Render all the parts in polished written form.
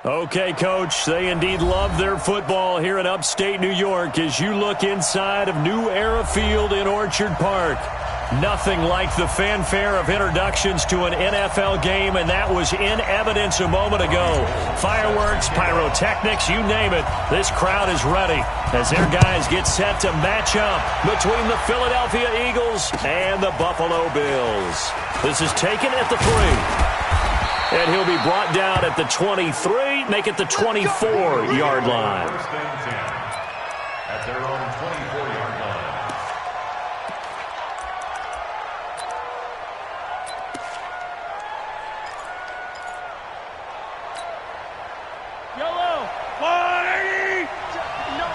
Okay, Coach, they indeed love their football here in upstate New York as you look inside of New Era Field in Orchard Park. Nothing like the fanfare of introductions to an NFL game, and that was in evidence a moment ago. Fireworks, pyrotechnics, you name it. This crowd is ready as their guys get set to match up between the Philadelphia Eagles and the Buffalo Bills. This is taken at the 3. And he'll be brought down at the 23, make it the 24-yard line. At their own 24-yard line. Yellow, 180. No.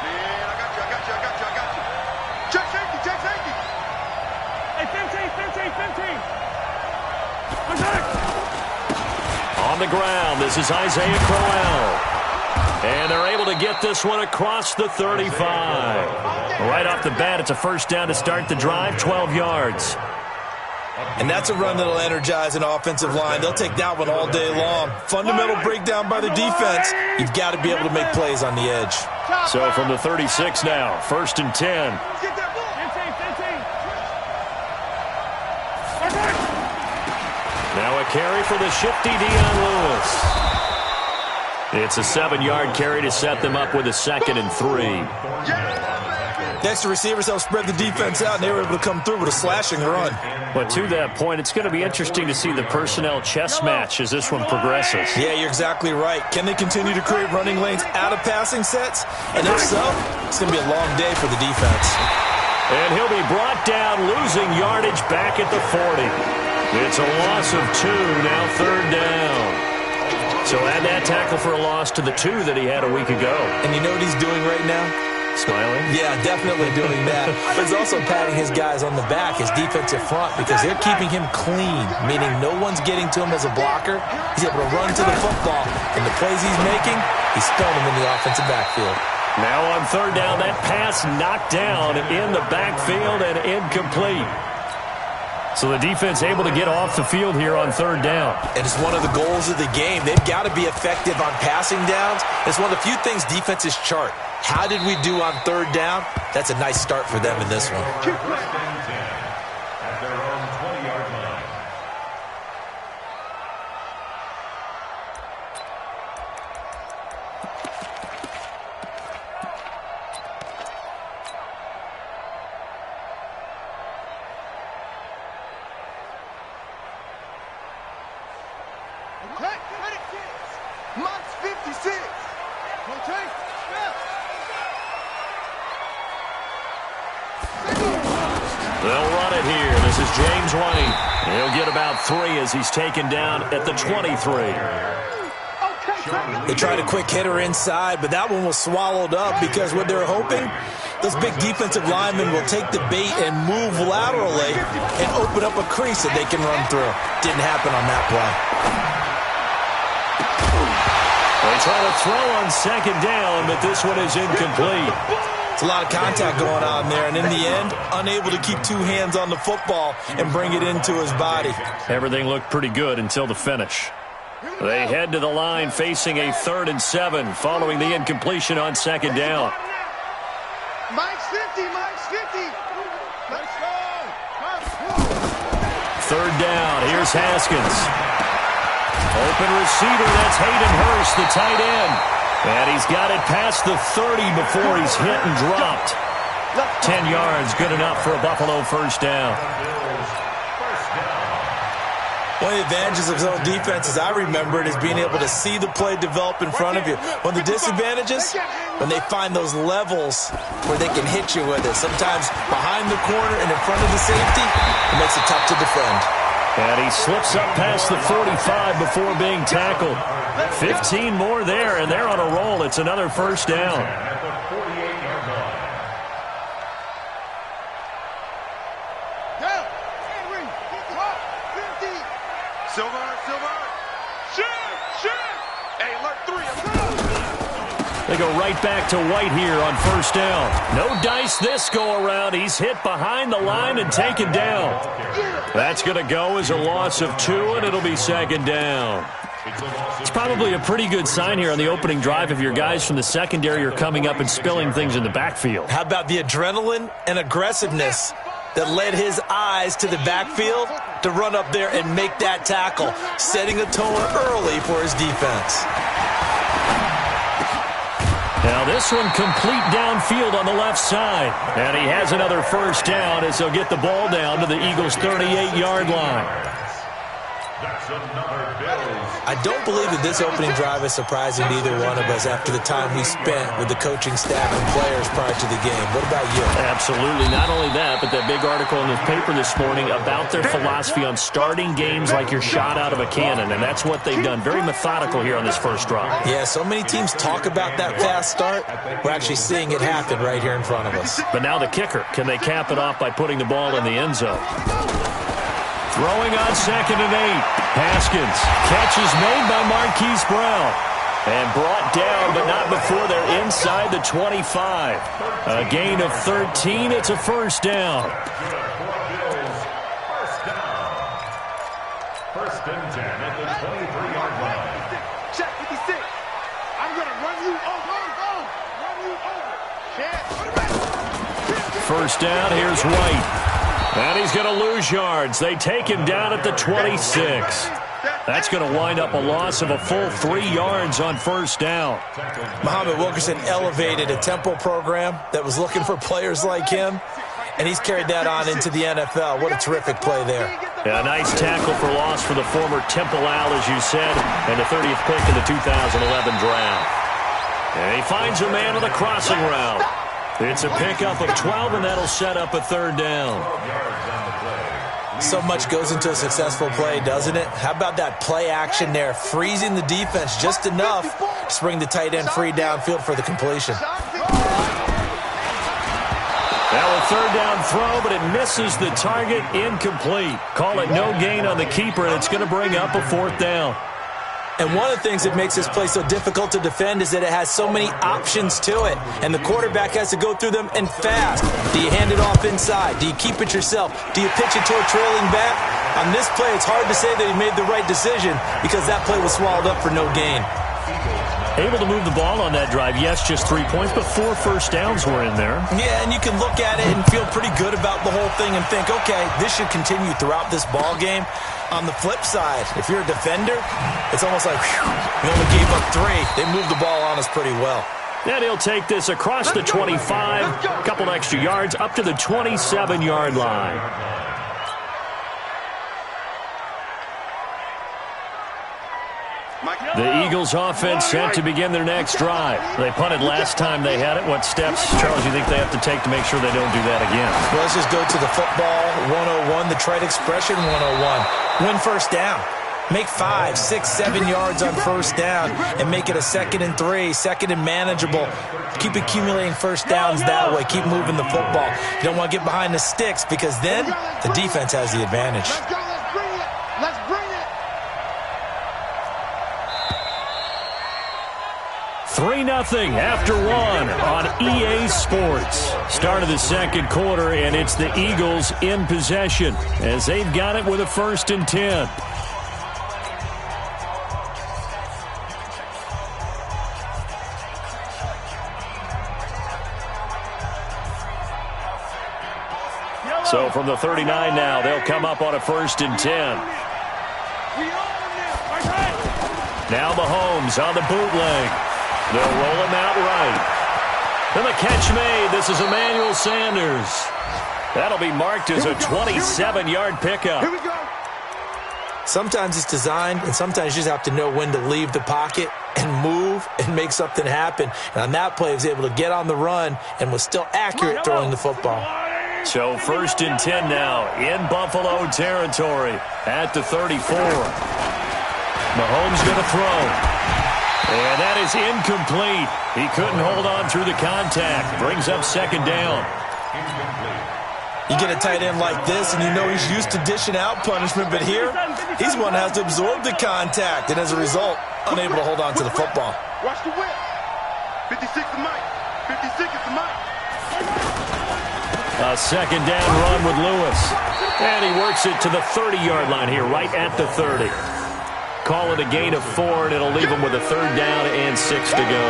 Man, I got you. Check safety. Hey, 15. Attack. On the ground, this is Isaiah Crowell. And they're able to get this one across the 35. Right off the bat, it's a first down to start the drive, 12 yards. And that's a run that'll energize an offensive line. They'll take that one all day long. Fundamental breakdown by the defense. You've got to be able to make plays on the edge. So from the 36 now, first and 10. Now a carry for the shifty Dion Lewis. It's a 7-yard carry to set them up with a 2nd and 3. Next, the receivers help spread the defense out, and they were able to come through with a slashing run. But to that point, it's going to be interesting to see the personnel chess match as this one progresses. Yeah, you're exactly right. Can they continue to create running lanes out of passing sets? And if so, it's going to be a long day for the defense. And he'll be brought down, losing yardage back at the 40. It's a loss of 2, now 3rd down. So add that tackle for a loss to the 2 that he had a week ago. And you know what he's doing right now? Smiling? Yeah, definitely doing that. But he's also patting his guys on the back, his defensive front, because they're keeping him clean, meaning no one's getting to him as a blocker. He's able to run to the football, and the plays he's making, he's throwing them in the offensive backfield. Now on 3rd down, that pass knocked down in the backfield and incomplete. So the defense able to get off the field here on 3rd down. And it's one of the goals of the game. They've got to be effective on passing downs. It's one of the few things defenses chart. How did we do on 3rd down? That's a nice start for them in this one. At their own 20-yard line. Mike's 56. They'll run it here. This is James White. He'll get about 3 as he's taken down at the 23. They tried a quick hitter inside, but that one was swallowed up because what they're hoping, those big defensive linemen will take the bait and move laterally and open up a crease that they can run through. Didn't happen on that play. They try to throw on 2nd down, but this one is incomplete. It's a lot of contact going on there, and in the end, unable to keep 2 hands on the football and bring it into his body. Everything looked pretty good until the finish. They head to the line facing a 3rd and 7 following the incompletion on 2nd down. Mike's 50. Let's go. 3rd down. Here's Haskins. Open receiver, that's Hayden Hurst, the tight end. And he's got it past the 30 before he's hit and dropped. 10 yards, good enough for a Buffalo first down. One of the advantages of zone defense, as I remember it, is being able to see the play develop in front of you. One of the disadvantages, when they find those levels where they can hit you with it. Sometimes behind the corner and in front of the safety, it makes it tough to defend. And he slips up past the 45 before being tackled. 15 more there, and they're on a roll. It's another first down. Silver. Shoot. Hey, alert 3. They go right back to White here on first down. No dice this go around. He's hit behind the line and taken down. That's going to go as a loss of 2, and it'll be 2nd down. It's probably a pretty good sign here on the opening drive if your guys from the secondary are coming up and spilling things in the backfield. How about the adrenaline and aggressiveness that led his eyes to the backfield to run up there and make that tackle, setting a tone early for his defense. Now this one complete downfield on the left side. And he has another first down as he'll get the ball down to the Eagles' 38-yard line. I don't believe that this opening drive is surprising to either one of us after the time we spent with the coaching staff and players prior to the game. What about you? Absolutely. Not only that, but that big article in the paper this morning about their philosophy on starting games like you're shot out of a cannon, and that's what they've done. Very methodical here on this first drive. Yeah, so many teams talk about that fast start. We're actually seeing it happen right here in front of us. But now the kicker. Can they cap it off by putting the ball in the end zone? Throwing on 2nd and 8. Haskins. Catch is made by Marquise Brown. And brought down, but not before they're inside the 25. A gain of 13. It's a first down. First and 10 at the 23-yard line. Check 56. I'm going to run you over. Run you over. First down, here's White. And he's going to lose yards. They take him down at the 26. That's going to wind up a loss of a full 3 yards on first down. Muhammad Wilkerson elevated a tempo program that was looking for players like him, and he's carried that on into the NFL. What a terrific play there. Yeah, a nice tackle for loss for the former Temple Owl, as you said, and the 30th pick in the 2011 draft. And he finds a man with a crossing route. It's a pickup of 12, and that'll set up a third down. So much goes into a successful play, doesn't it? How about that play action there, freezing the defense just enough to bring the tight end free downfield for the completion. Now a third down throw, but it misses the target, incomplete. Call it no gain on the keeper, and it's going to bring up a fourth down. And one of the things that makes this play so difficult to defend is that it has so many options to it. And the quarterback has to go through them and fast. Do you hand it off inside? Do you keep it yourself? Do you pitch it to a trailing back? On this play, it's hard to say that he made the right decision because that play was swallowed up for no gain. Able to move the ball on that drive. Yes, just 3 points, but 4 first downs were in there. Yeah, and you can look at it and feel pretty good about the whole thing and think, okay, this should continue throughout this ball game. On the flip side, if you're a defender, it's almost like, whew, we only gave up 3. They moved the ball on us pretty well. And he'll take this across the 25, a couple extra yards, up to the 27-yard line. The Eagles offense set to begin their next drive. They punted last time they had it. What steps, Charles, do you think they have to take to make sure they don't do that again? Well, let's just go to the football 101, the trite expression 101. Win first down. Make 5, 6, 7 yards on first down and make it a 2nd and 3, 2nd and manageable. Keep accumulating first downs that way. Keep moving the football. You don't want to get behind the sticks because then the defense has the advantage. Let's go. Let's bring it. Let's bring it. 3-0 after 1 on EA Sports. Start of the second quarter, and it's the Eagles in possession as they've got it with a 1st and 10. So from the 39 now, they'll come up on a 1st and 10. Now Mahomes on the bootleg. They'll roll him out right. And the catch made. This is Emmanuel Sanders. That'll be marked as a 27-yard pickup. Here we go. Sometimes it's designed, and sometimes you just have to know when to leave the pocket and move and make something happen. And on that play, he was able to get on the run and was still accurate throwing the football. So 1st and 10 now in Buffalo territory at the 34. Mahomes going to throw. And that is incomplete. He couldn't hold on through the contact. Brings up 2nd down. You get a tight end like this, and you know he's used to dishing out punishment, but here, he's one that has to absorb the contact, and as a result, unable to hold on to the football. Watch the whip. 56 to Mike. 56 is to Mike. A 2nd down run with Lewis. And he works it to the 30-yard line here, right at the 30. Call it a gain of 4, and it'll leave them with a 3rd down and 6 to go.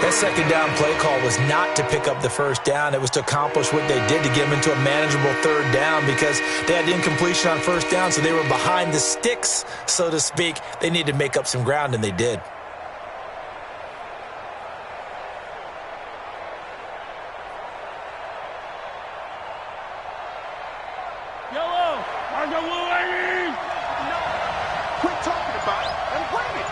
That 2nd down play call was not to pick up the 1st down. It was to accomplish what they did, to get them into a manageable 3rd down, because they had incompletion on 1st down, so they were behind the sticks, so to speak. They needed to make up some ground, and they did. Yellow! On the blue ladies! No! Quit talking about it and bring it!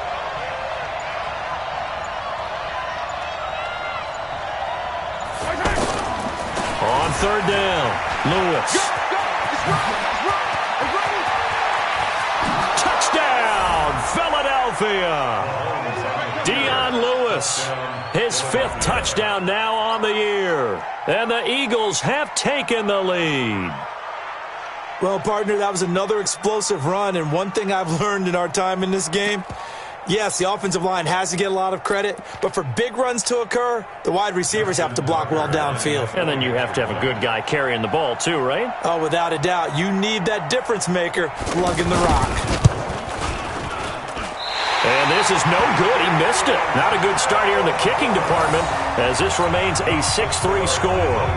On 3rd down, Lewis. Go! It's right! It's ready! Touchdown, Philadelphia! Dion Lewis, his 5th touchdown now on the year. And the Eagles have taken the lead. Well, partner, that was another explosive run, and one thing I've learned in our time in this game, yes, the offensive line has to get a lot of credit, but for big runs to occur, the wide receivers have to block well downfield. And then you have to have a good guy carrying the ball too, right? Oh, without a doubt. You need that difference maker lugging the rock. And this is no good. He missed it. Not a good start here in the kicking department, as this remains a 6-3 score.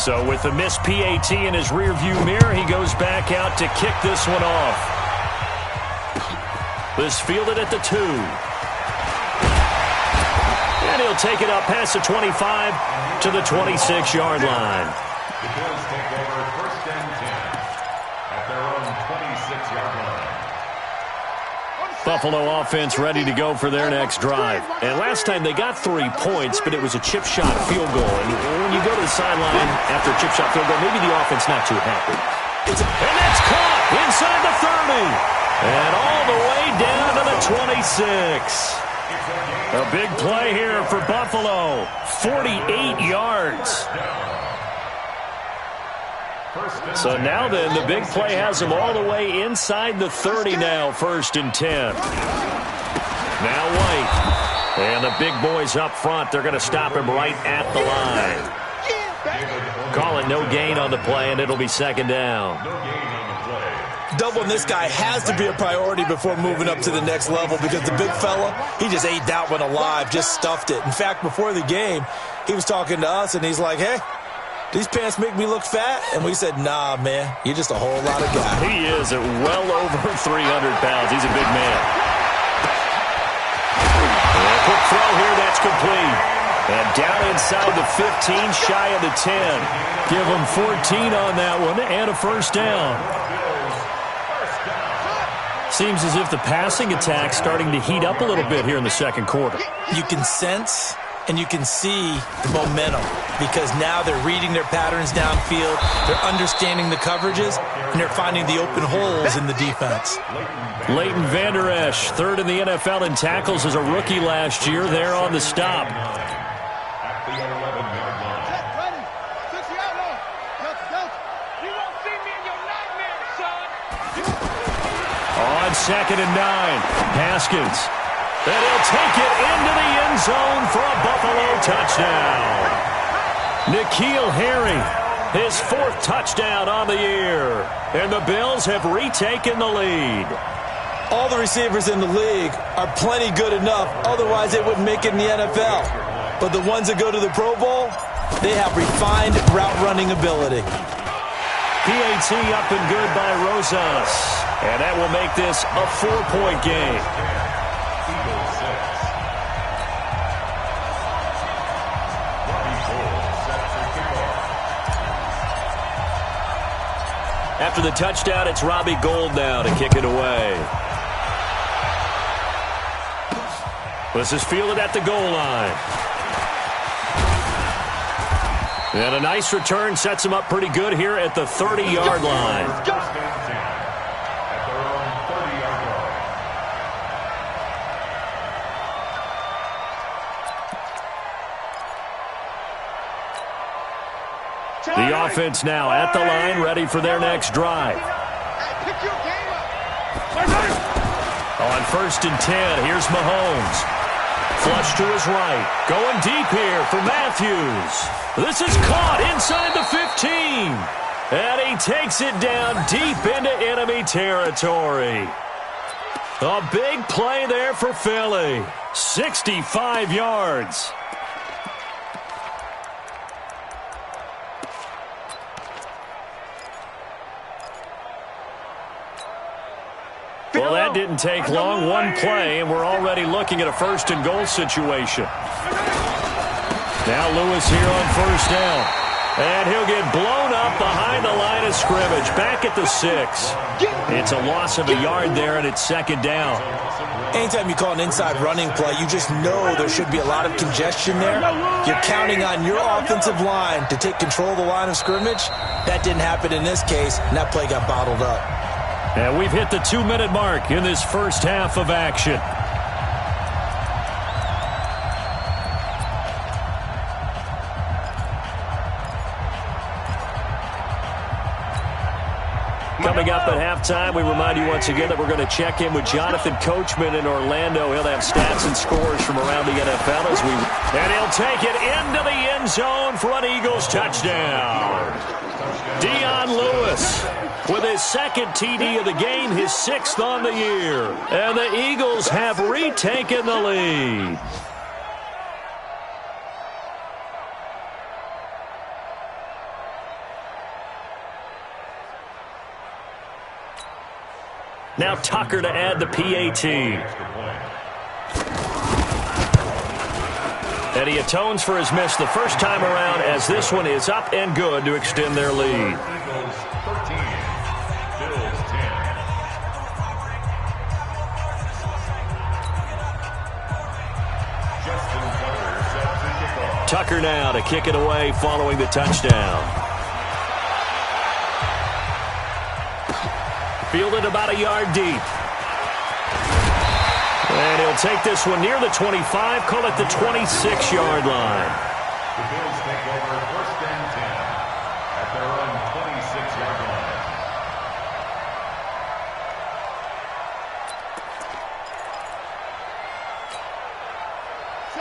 So with the missed PAT in his rearview mirror, he goes back out to kick this one off. This fielded at the 2. And he'll take it up past the 25 to the 26-yard line. The Bills take over 1st and 10 at their own 26-yard line. Buffalo offense ready to go for their next drive. And last time they got 3 points, but it was a chip shot field goal. And when you go to the sideline after a chip shot field goal, maybe the offense not too happy. And that's caught inside the 30. And all the way down to the 26. A big play here for Buffalo. 48 yards. So now then, the big play has them all the way inside the 30 now, 1st and 10. Now White. And the big boys up front, they're going to stop him right at the line. Call it no gain on the play, and it'll be 2nd down. Doubling this guy has to be a priority before moving up to the next level, because the big fella, he just ate that one alive, just stuffed it. In fact, before the game, he was talking to us, and he's like, hey, these pants make me look fat? And we said, nah, man, you're just a whole lot of guy. He is at well over 300 pounds. He's a big man. And a quick throw here, that's complete. And down inside the 15, shy of the 10. Give him 14 on that one and a 1st down. Seems as if the passing attack's starting to heat up a little bit here in the 2nd quarter. You can sense and you can see the momentum, because now they're reading their patterns downfield, they're understanding the coverages, and they're finding the open holes in the defense. Leighton Vander Esch, 3rd in the NFL in tackles as a rookie last year, there on the stop. At the 11-yard line. On 2nd and 9, Haskins. And he'll take it into the end zone for a Buffalo touchdown. N'Keal Harry, his 4th touchdown on the year. And the Bills have retaken the lead. All the receivers in the league are plenty good enough, otherwise they wouldn't make it in the NFL. But the ones that go to the Pro Bowl, they have refined route-running ability. PAT up and good by Rosas. And that will make this a 4-point game. After the touchdown, it's Robbie Gould now to kick it away. This is fielded at the goal line. And a nice return sets him up pretty good here at the 30-yard line. The offense now at the line, ready for their next drive. On 1st and 10, here's Mahomes. Flush to his right. Going deep here for Matthews. This is caught inside the 15. And he takes it down deep into enemy territory. A big play there for Philly. 65 yards. Well, that didn't take long. One play, and we're already looking at a 1st and goal situation. Now Lewis here on 1st down. And he'll get blown up behind the line of scrimmage. Back at the 6. It's a loss of a yard there, and it's 2nd down. Anytime you call an inside running play, you just know there should be a lot of congestion there. You're counting on your offensive line to take control of the line of scrimmage. That didn't happen in this case, and that play got bottled up. And we've hit the 2-minute mark in this first half of action. Coming up at halftime, we remind you once again that we're going to check in with Jonathan Coachman in Orlando. He'll have stats and scores from around the NFL and he'll take it into the end zone for an Eagles touchdown. Dion Lewis with his 2nd TD of the game, his 6th on the year. And the Eagles have retaken the lead. Now Tucker to add the PAT. And he atones for his miss the first time around, as this one is up and good to extend their lead. Eagles 13, Bills 10. Tucker now to kick it away following the touchdown. Fielded about a yard deep. And he'll take this one near the 25, call it the 26-yard line. The Bills take over 1st and 10 at their own 26-yard line.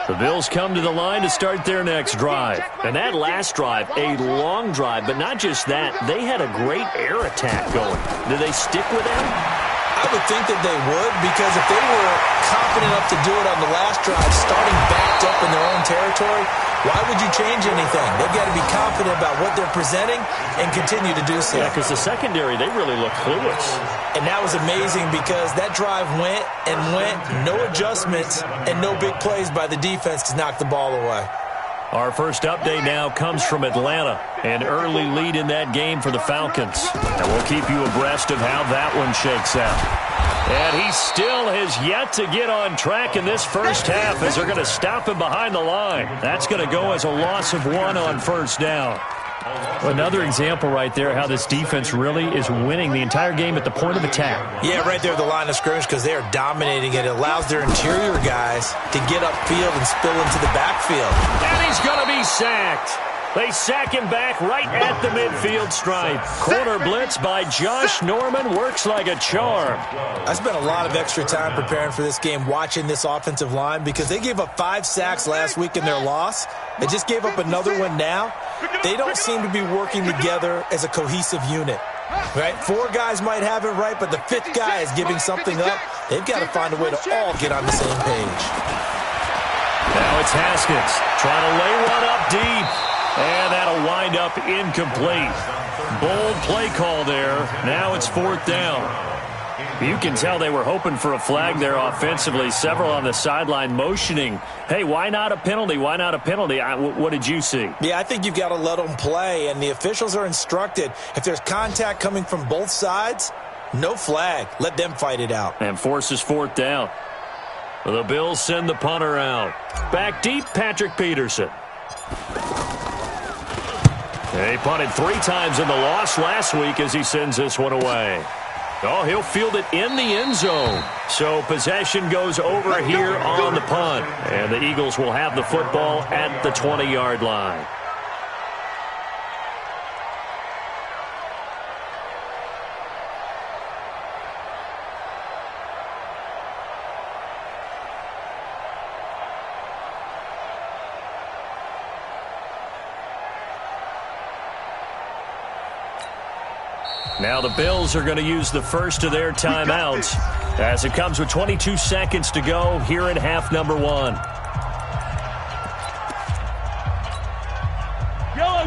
The Bills come to the line to start their next drive. And that last drive, a long drive, but not just that. They had a great air attack going. Do they stick with that? I would think that they would, because if they were confident enough to do it on the last drive, starting backed up in their own territory, why would you change anything? They've got to be confident about what they're presenting and continue to do so. Yeah, because the secondary, they really look clueless. And that was amazing because that drive went and went, no adjustments and no big plays by the defense to knock the ball away. Our first update now comes from Atlanta. An early lead in that game for the Falcons. And we'll keep you abreast of how that one shakes out. And he still has yet to get on track in this first half as they're going to stop him behind the line. That's going to go as a loss of 1 on 1st down. Another example right there how this defense really is winning the entire game at the point of attack. Yeah, right there at the line of scrimmage, because they are dominating it. It allows their interior guys to get upfield and spill into the backfield. And he's going to be sacked. They sack him back right at the midfield stripe. Corner blitz by Josh Norman works like a charm. I spent a lot of extra time preparing for this game, watching this offensive line, because they gave up 5 sacks last week in their loss. They just gave up another one now. They don't seem to be working together as a cohesive unit. Right? 4 guys might have it right, but the 5th guy is giving something up. They've got to find a way to all get on the same page. Now it's Haskins trying to lay one up deep. And that'll wind up incomplete. Bold play call there. Now it's 4th down. You can tell they were hoping for a flag there offensively. Several on the sideline motioning. Hey, why not a penalty? Why not a penalty? What did you see? Yeah, I think you've got to let them play, and the officials are instructed. If there's contact coming from both sides, no flag. Let them fight it out. And forces 4th down. The Bills send the punter out. Back deep, Patrick Peterson. He punted 3 times in the loss last week as he sends this one away. Oh, he'll field it in the end zone. So possession goes over here on the punt. And the Eagles will have the football at the 20-yard line. Now the Bills are going to use the first of their timeouts as it comes with 22 seconds to go here in half number 1.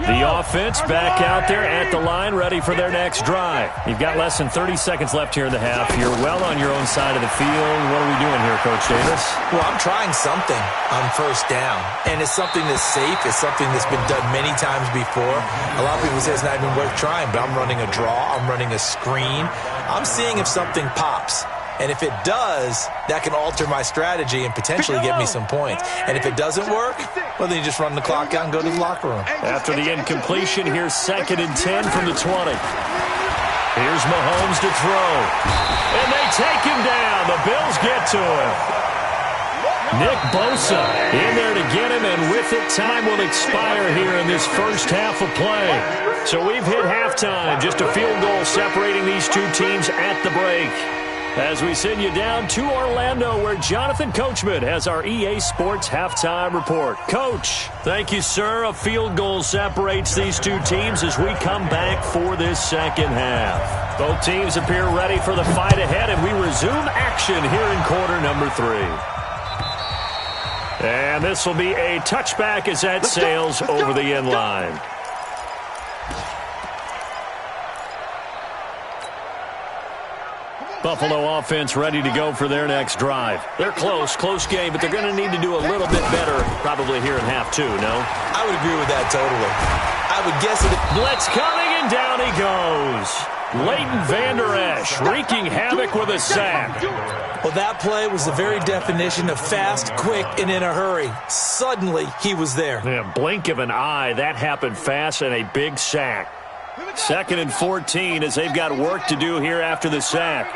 The offense back out there at the line, ready for their next drive. You've got less than 30 seconds left here in the half. You're well on your own side of the field. What are we doing here, Coach Davis? Well, I'm trying something on first down, and it's something that's safe. It's something that's been done many times before. A lot of people say it's not even worth trying, but I'm running a draw. I'm running a screen. I'm seeing if something pops. And if it does, that can alter my strategy and potentially get me some points. And if it doesn't work, well, then you just run the clock out and go to the locker room. After the incompletion, here's 2nd and 10 from the 20. Here's Mahomes to throw. And they take him down. The Bills get to him. Nick Bosa in there to get him, and with it, time will expire here in this first half of play. So we've hit halftime. Just a field goal separating these two teams at the break. As we send you down to Orlando, where Jonathan Coachman has our EA Sports Halftime Report. Coach, thank you, sir. A field goal separates these two teams as we come back for this second half. Both teams appear ready for the fight ahead, and we resume action here in quarter number 3. And this will be a touchback as that sails over the end line. Buffalo offense ready to go for their next drive. They're close game, but they're going to need to do a little bit better probably here in half 2, no? I would agree with that totally. I would guess it. Blitz coming, and down he goes. Leighton Vander Esch wreaking havoc with a sack. Well, that play was the very definition of fast, quick, and in a hurry. Suddenly, he was there. Yeah, blink of an eye. That happened fast, and a big sack. 2nd and 14 as they've got work to do here after the sack.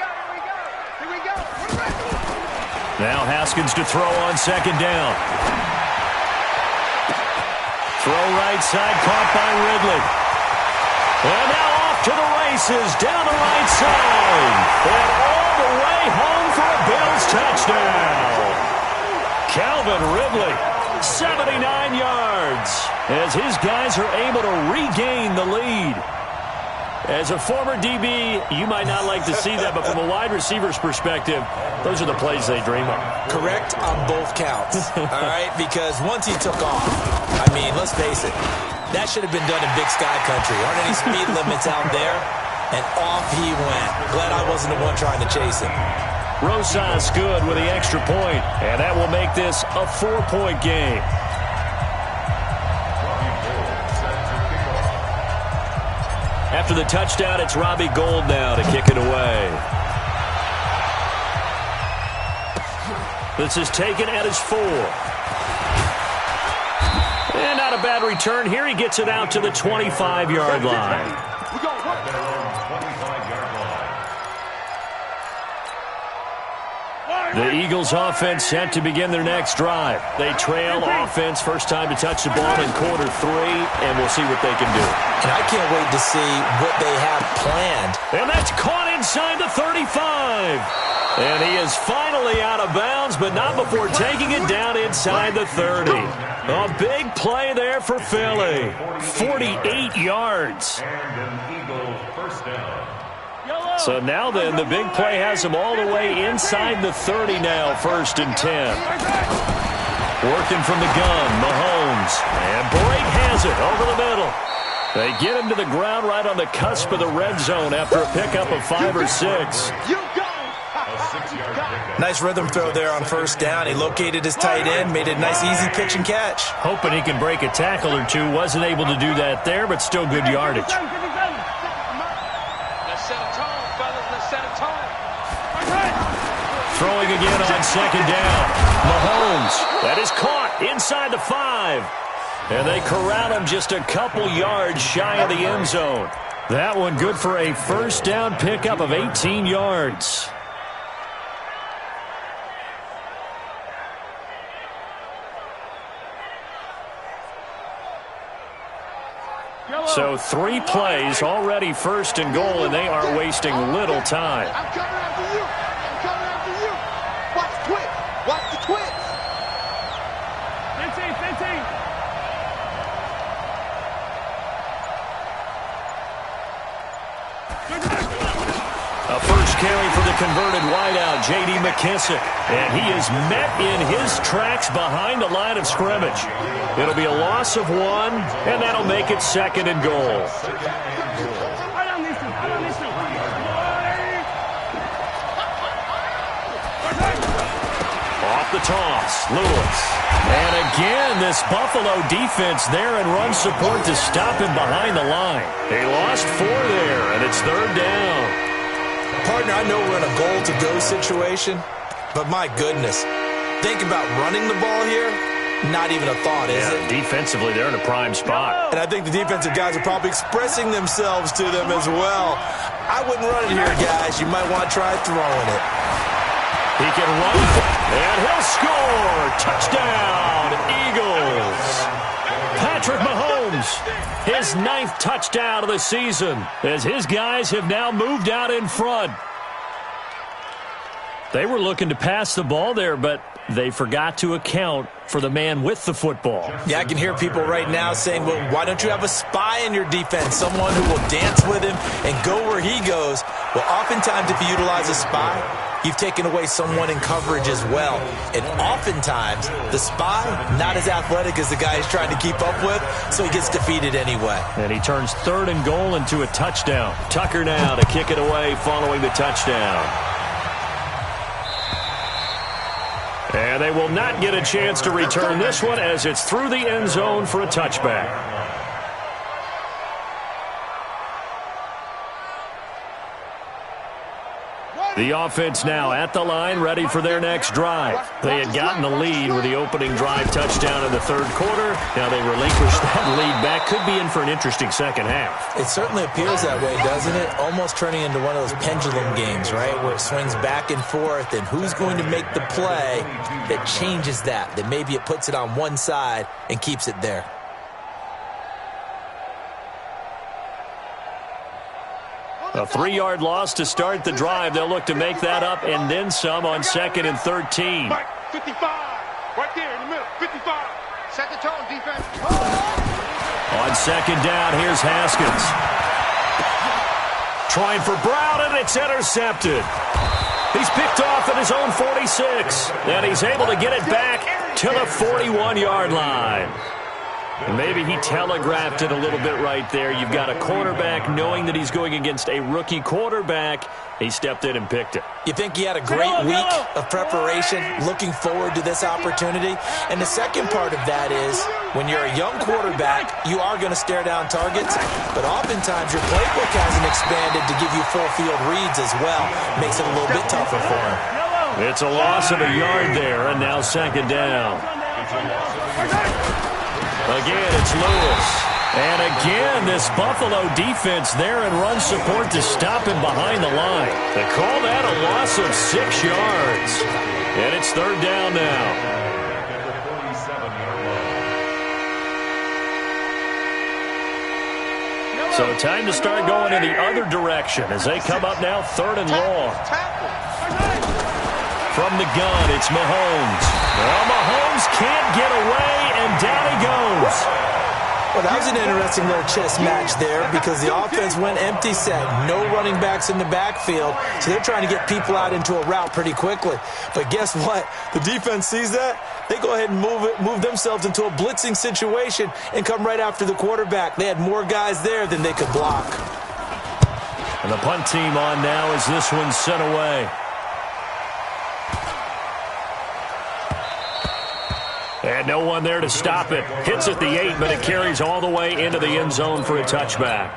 Now Haskins to throw on 2nd down. Throw right side, caught by Ridley. And now off to the races, down the right side. And all the way home for a Bills touchdown. Calvin Ridley, 79 yards, as his guys are able to regain the lead. As a former DB, you might not like to see that, but from a wide receiver's perspective, those are the plays they dream of. Correct on both counts, all right? Because once he took off, I mean, let's face it, that should have been done in Big Sky Country. Aren't any speed limits out there? And off he went. Glad I wasn't the one trying to chase him. Rosas good with the extra point, and that will make this a 4-point game. After the touchdown, it's Robbie Gould now to kick it away. This is taken at his 4. And not a bad return here. He gets it out to the 25-yard line. The Eagles offense set to begin their next drive. They trail offense, first time to touch the ball in quarter 3, and we'll see what they can do. And I can't wait to see what they have planned. And that's caught inside the 35. And he is finally out of bounds, but not before taking it down inside the 30. A big play there for Philly. 48 yards. And an Eagle first down. So now then, the big play has him all the way inside the 30 now, 1st and 10. Working from the gun, Mahomes. And Brake has it over the middle. They get him to the ground right on the cusp of the red zone after a pickup of 5 or 6. Nice rhythm throw there on first down. He located his tight end, made a nice easy pitch and catch. Hoping he can break a tackle or two. Wasn't able to do that there, but still good yardage. Throwing again on 2nd down. Mahomes. That is caught inside the 5. And they corral him just a couple yards shy of the end zone. That one good for a first down pickup of 18 yards. So 3 plays, already 1st and goal, and they are wasting little time. I'm coming after you. I'm coming after you. Watch the twitch. Watch the twitch. 15, 15. carry for the converted wideout, J.D. McKissick. And he is met in his tracks behind the line of scrimmage. It'll be a loss of 1, and that'll make it 2nd and goal. Off the toss, Lewis. And again, this Buffalo defense there in run support to stop him behind the line. They lost 4 there, and it's 3rd down. Partner, I know we're in a goal-to-go situation, but my goodness, think about running the ball here. Not even a thought, is it? Defensively, they're in a prime spot. And I think the defensive guys are probably expressing themselves to them as well. I wouldn't run it here, guys. You might want to try throwing it. He can run, and he'll score. Touchdown, Eagles. Patrick Mahomes, his 9th touchdown of the season, as his guys have now moved out in front. They were looking to pass the ball there, but they forgot to account for the man with the football. Yeah, I can hear people right now saying, well, why don't you have a spy in your defense, someone who will dance with him and go where he goes? Well, oftentimes if you utilize a spy, you've taken away someone in coverage as well. And oftentimes, the spy, not as athletic as the guy he's trying to keep up with, so he gets defeated anyway. And he turns 3rd and goal into a touchdown. Tucker now to kick it away following the touchdown. And they will not get a chance to return this one as it's through the end zone for a touchback. The offense now at the line, ready for their next drive. They had gotten the lead with the opening drive touchdown in the 3rd quarter. Now they relinquished that lead back. Could be in for an interesting second half. It certainly appears that way, doesn't it? Almost turning into one of those pendulum games, right, where it swings back and forth, and who's going to make the play that changes that maybe it puts it on one side and keeps it there. A 3-yard loss to start the drive. They'll look to make that up and then some on 2nd and 13. 55, right there in the middle, 55. Set the tone, defense. On 2nd down, here's Haskins. Trying for Brown, and it's intercepted. He's picked off at his own 46, and he's able to get it back to the 41-yard line. And maybe he telegraphed it a little bit right there. You've got a cornerback knowing that he's going against a rookie quarterback. He stepped in and picked it. You think he had a great week of preparation, looking forward to this opportunity? And the second part of that is, when you're a young quarterback, you are going to stare down targets, but oftentimes your playbook hasn't expanded to give you full field reads as well. Makes it a little bit tougher for him. It's a loss of a yard there, and now 2nd down. Again, it's Lewis. And again, this Buffalo defense there in run support to stop him behind the line. They call that a loss of 6 yards. And it's 3rd down now. So time to start going in the other direction as they come up now 3rd and long. From the gun, it's Mahomes. Well, Mahomes can't get away, and down he goes. Well, that was an interesting little chess match there because the offense went empty set. No running backs in the backfield, so they're trying to get people out into a route pretty quickly. But guess what? The defense sees that. They go ahead and move themselves into a blitzing situation and come right after the quarterback. They had more guys there than they could block. And the punt team on now as this one's sent away. And no one there to stop it. Hits at the 8, but it carries all the way into the end zone for a touchback.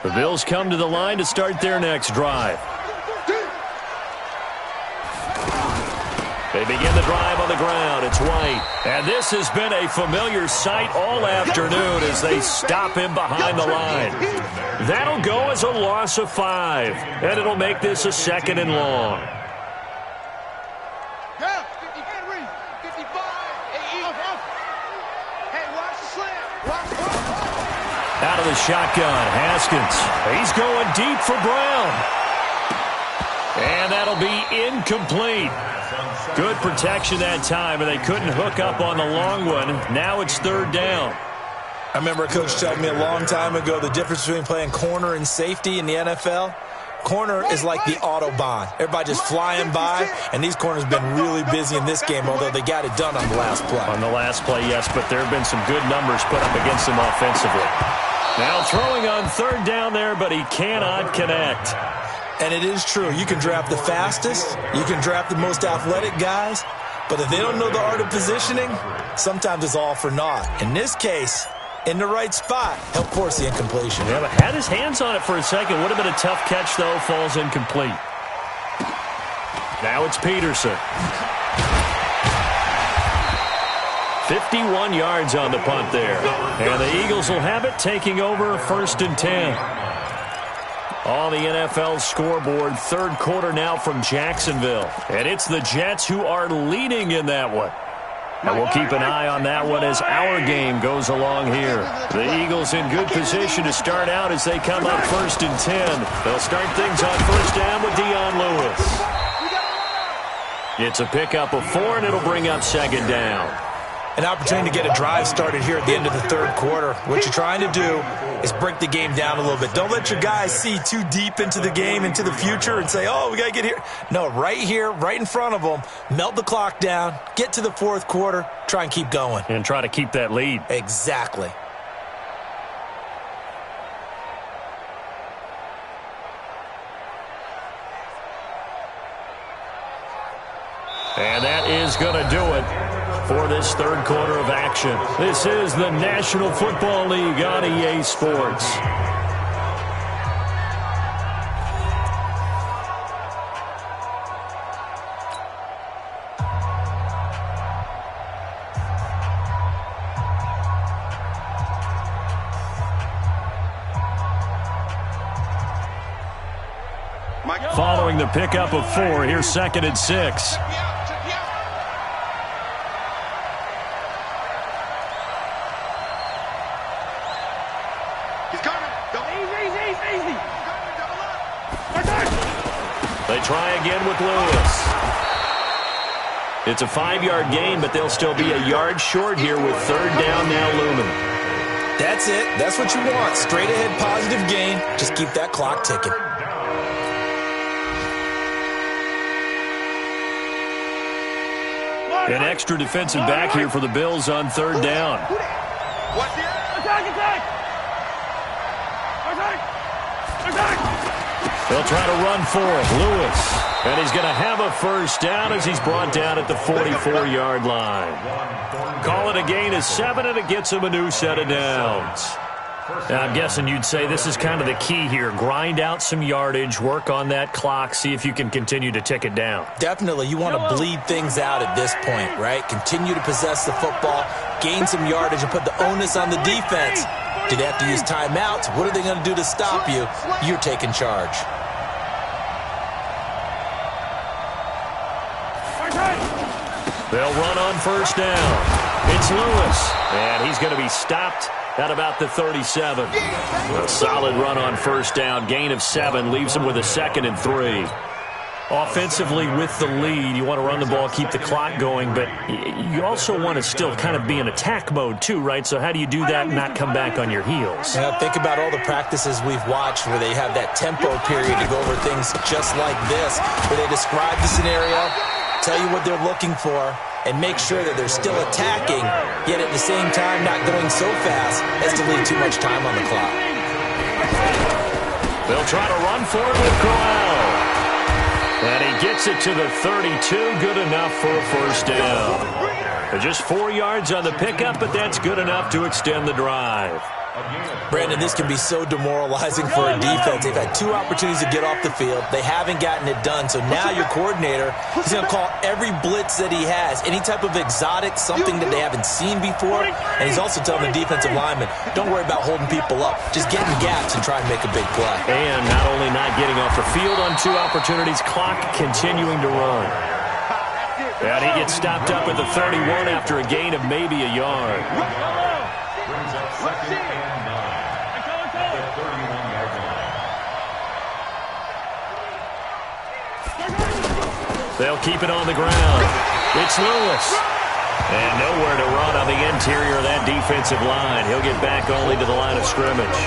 The Bills come to the line to start their next drive. They begin the drive on the ground. It's White. And this has been a familiar sight all afternoon as they stop him behind the line. That'll go as a loss of 5. And it'll make this a 2nd and long. Out of the shotgun, Haskins. He's going deep for Brown. And that'll be incomplete. Good protection that time, and they couldn't hook up on the long one. Now it's 3rd down. I remember a coach telling me a long time ago the difference between playing corner and safety in the NFL. Corner is like the Autobahn. Everybody just flying by, and these corners have been really busy in this game, although they got it done on the last play. On the last play, yes, but there have been some good numbers put up against them offensively. Now throwing on third down there, but he cannot connect. And it is true. You can draft the fastest. You can draft the most athletic guys. But if they don't know the art of positioning, sometimes it's all for naught. In this case, in the right spot, help force the incompletion. Yeah, but had his hands on it for a second. Would have been a tough catch, though. Falls incomplete. Now it's Peterson. 51 yards on the punt there. And the Eagles will have it, taking over 1st and 10. On the NFL scoreboard, third quarter now from Jacksonville. And it's the Jets who are leading in that one. And we'll keep an eye on that one as our game goes along here. The Eagles in good position to start out as they come up 1st and 10. They'll start things on 1st down with Dion Lewis. It's a pickup of 4, and it'll bring up 2nd down. An opportunity to get a drive started here at the end of the third quarter. What you're trying to do is break the game down a little bit. Don't let your guys see too deep into the game, into the future, and say, oh, we got to get here. No, right here, right in front of them, melt the clock down, get to the fourth quarter, try and keep going. And try to keep that lead. Exactly. And that is going to do it for this third quarter of action. This is the National Football League on EA Sports. Following the pickup of 4, here's 2nd and 6. They try again with Lewis. It's a 5-yard gain, but they'll still be a yard short here with 3rd down now looming. That's it. That's what you want. Straight ahead positive gain. Just keep that clock ticking. An extra defensive back here for the Bills on 3rd down. They'll try to run for it. Lewis. And he's going to have a 1st down as he's brought down at the 44-yard line. Call it a gain of 7, and it gets him a new set of downs. Now, I'm guessing you'd say this is kind of the key here. Grind out some yardage, work on that clock, see if you can continue to tick it down. Definitely. You want to bleed things out at this point, right? Continue to possess the football, gain some yardage, and put the onus on the defense. Do they have to use timeouts? What are they going to do to stop you? You're taking charge. They'll run on 1st down. It's Lewis, and he's going to be stopped at about the 37. A solid run on 1st down. Gain of 7 leaves him with a 2nd and 3. Offensively with the lead, you want to run the ball, keep the clock going, but you also want to still kind of be in attack mode too, right? So how do you do that and not come back on your heels? Yeah, think about all the practices we've watched where they have that tempo period to go over things just like this, where they describe the scenario, tell you what they're looking for, and make sure that they're still attacking, yet at the same time not going so fast as to leave too much time on the clock. They'll try to run for it with Corral. And he gets it to the 32, good enough for a 1st down. Just 4 yards on the pickup, but that's good enough to extend the drive. Brandon, this can be so demoralizing for a defense. They've had 2 opportunities to get off the field. They haven't gotten it done. So now your coordinator is going to call every blitz that he has, any type of exotic, something that they haven't seen before. And he's also telling the defensive lineman, don't worry about holding people up. Just get in gaps and try and make a big play. And not only not getting off the field on 2 opportunities, clock continuing to run. And he gets stopped up at the 31 after a gain of maybe a yard. Brings up 2nd and 9 at the 31-yard line. They'll keep it on the ground. It's Lewis. And nowhere to run on the interior of that defensive line. He'll get back only to the line of scrimmage.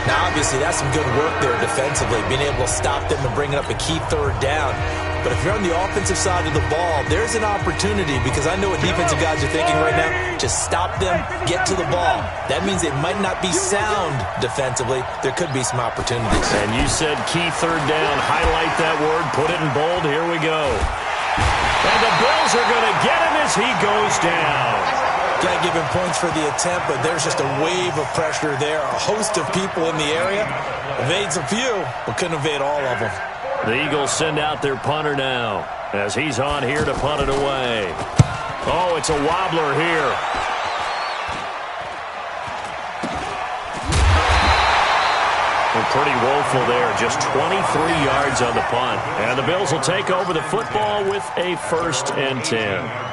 Now, obviously, that's some good work there defensively, being able to stop them and bringing up a key third down. But if you're on the offensive side of the ball, there's an opportunity, because I know what defensive guys are thinking right now. Just stop them, get to the ball. That means it might not be sound defensively. There could be some opportunities. And you said key third down. Highlight that word. Put it in bold. Here we go. And the Bills are going to get him as he goes down. Got to give him points for the attempt, but there's just a wave of pressure there. A host of people in the area. Evades a few, but couldn't evade all of them. The Eagles send out their punter now as he's on here to punt it away. Oh, it's a wobbler here. Well, pretty woeful there. Just 23 yards on the punt. And the Bills will take over the football with a 1st and 10.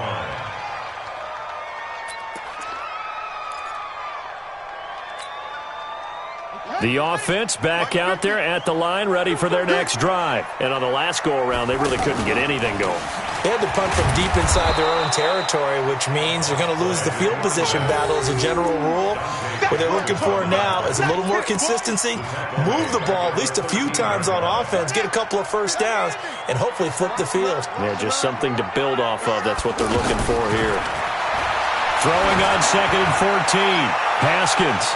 The offense back out there at the line, ready for their next drive. And on the last go-around, they really couldn't get anything going. They had to punt from deep inside their own territory, which means they're going to lose the field position battle as a general rule. What they're looking for now is a little more consistency, move the ball at least a few times on offense, get a couple of first downs, and hopefully flip the field. Yeah, just something to build off of. That's what they're looking for here. Throwing on 2nd and 14. Haskins.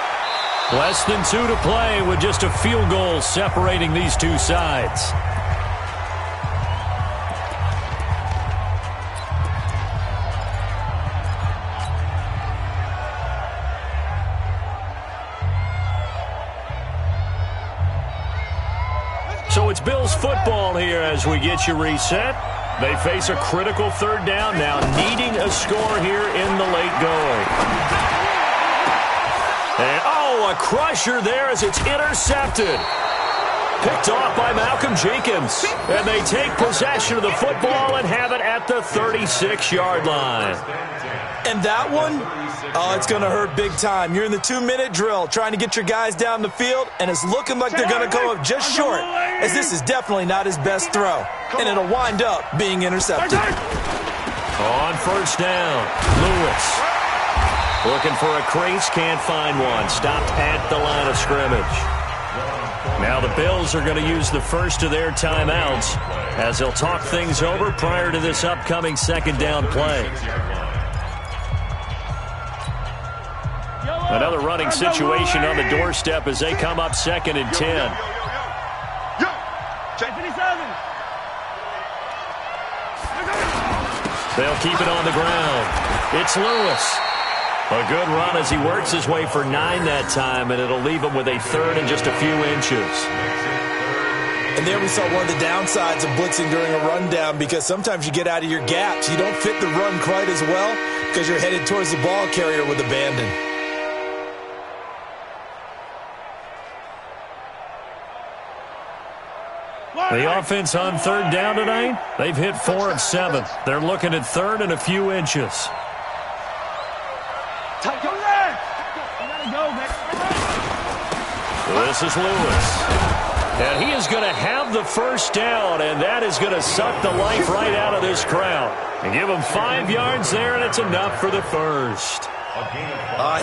Less than 2 to play with just a field goal separating these two sides. So it's Bills football here as we get you reset. They face a critical 3rd down now, needing a score here in the late going. And, a crusher there as it's intercepted. Picked off by Malcolm Jenkins. And they take possession of the football and have it at the 36-yard line. And that one, it's going to hurt big time. You're in the 2-minute drill trying to get your guys down the field, and it's looking like they're going to come up just short, as this is definitely not his best throw. And it'll wind up being intercepted. On 1st down, Lewis. Looking for a crease, can't find one. Stopped at the line of scrimmage. Now the Bills are going to use the first of their timeouts as they'll talk things over prior to this upcoming 2nd down play. Another running situation on the doorstep as they come up 2nd and 10. They'll keep it on the ground. It's Lewis. A good run as he works his way for 9 that time, and it'll leave him with a 3rd and just a few inches. And there we saw one of the downsides of blitzing during a rundown, because sometimes you get out of your gaps. You don't fit the run quite as well because you're headed towards the ball carrier with abandon. The offense on 3rd down tonight, they've hit 4 of 7. They're looking at 3rd and a few inches. This is Lewis. And he is going to have the 1st down, and that is going to suck the life right out of this crowd. And give him 5 yards there, and it's enough for the 1st.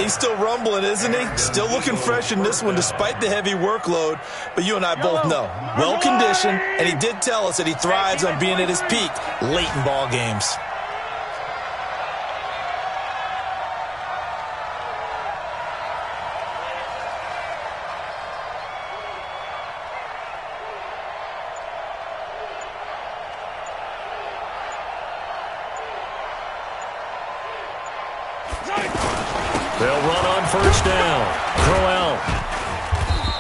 He's still rumbling, isn't he? Still looking fresh in this one despite the heavy workload. But you and I both know, well-conditioned, and he did tell us that he thrives on being at his peak late in ball games. They'll run on 1st down. Crowell.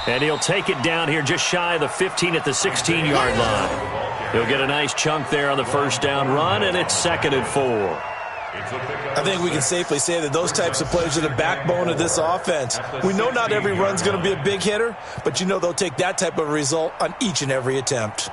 And he'll take it down here just shy of the 15 at the 16-yard line. He'll get a nice chunk there on the 1st down run, and it's 2nd and 4. I think we can safely say that those types of plays are the backbone of this offense. We know not every run's going to be a big hitter, but you know they'll take that type of result on each and every attempt.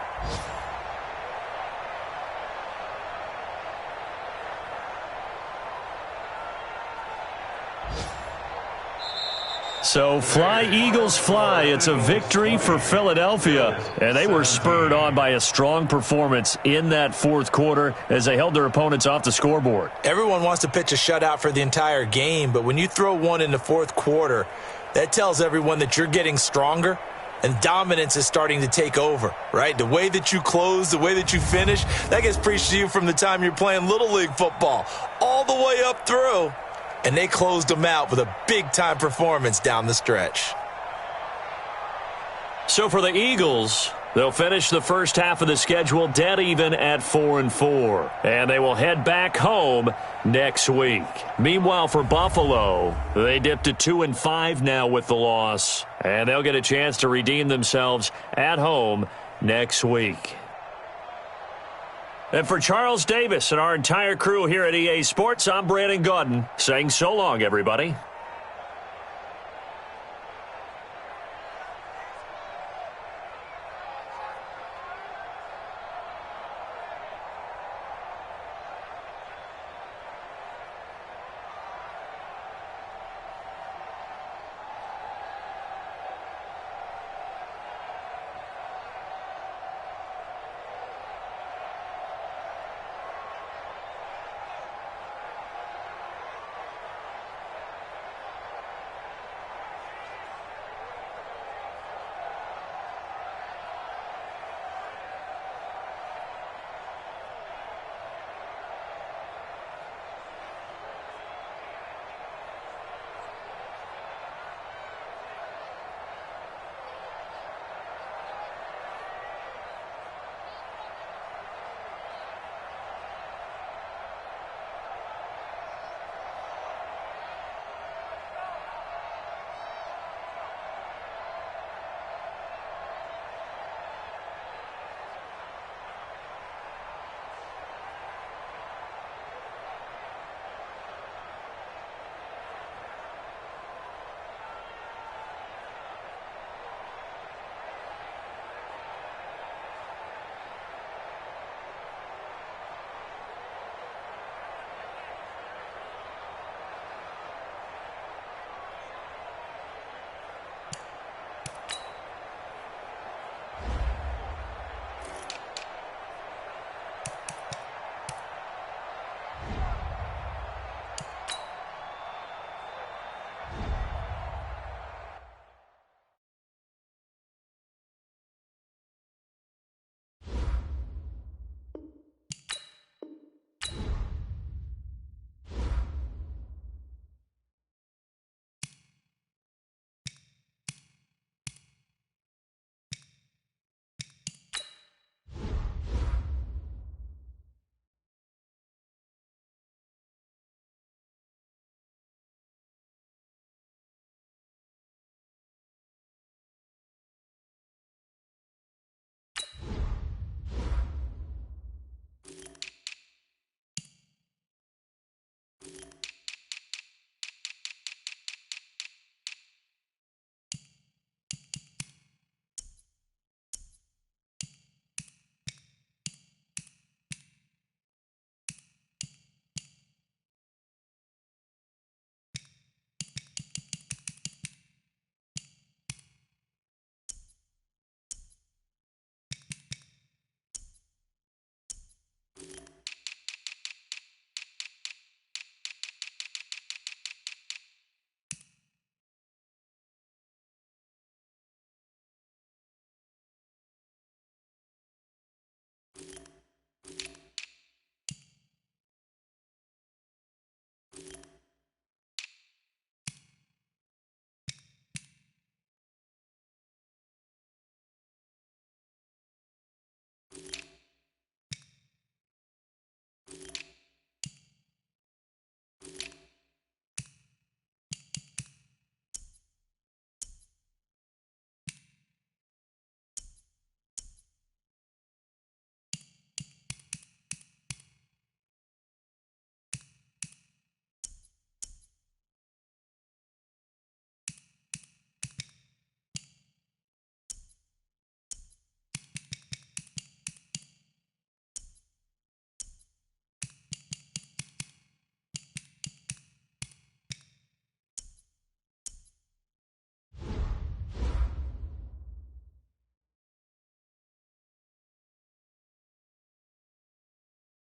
So fly, Eagles, fly. It's a victory for Philadelphia. And they were spurred on by a strong performance in that fourth quarter as they held their opponents off the scoreboard. Everyone wants to pitch a shutout for the entire game, but when you throw one in the fourth quarter, that tells everyone that you're getting stronger and dominance is starting to take over, right? The way that you close, the way that you finish, that gets preached to you from the time you're playing Little League football all the way up through. And they closed them out with a big-time performance down the stretch. So for the Eagles, they'll finish the first half of the schedule dead even at 4-4. And they will head back home next week. Meanwhile, for Buffalo, they dipped to 2-5 now with the loss. And they'll get a chance to redeem themselves at home next week. And for Charles Davis and our entire crew here at EA Sports, I'm Brandon Gaudin saying so long, everybody.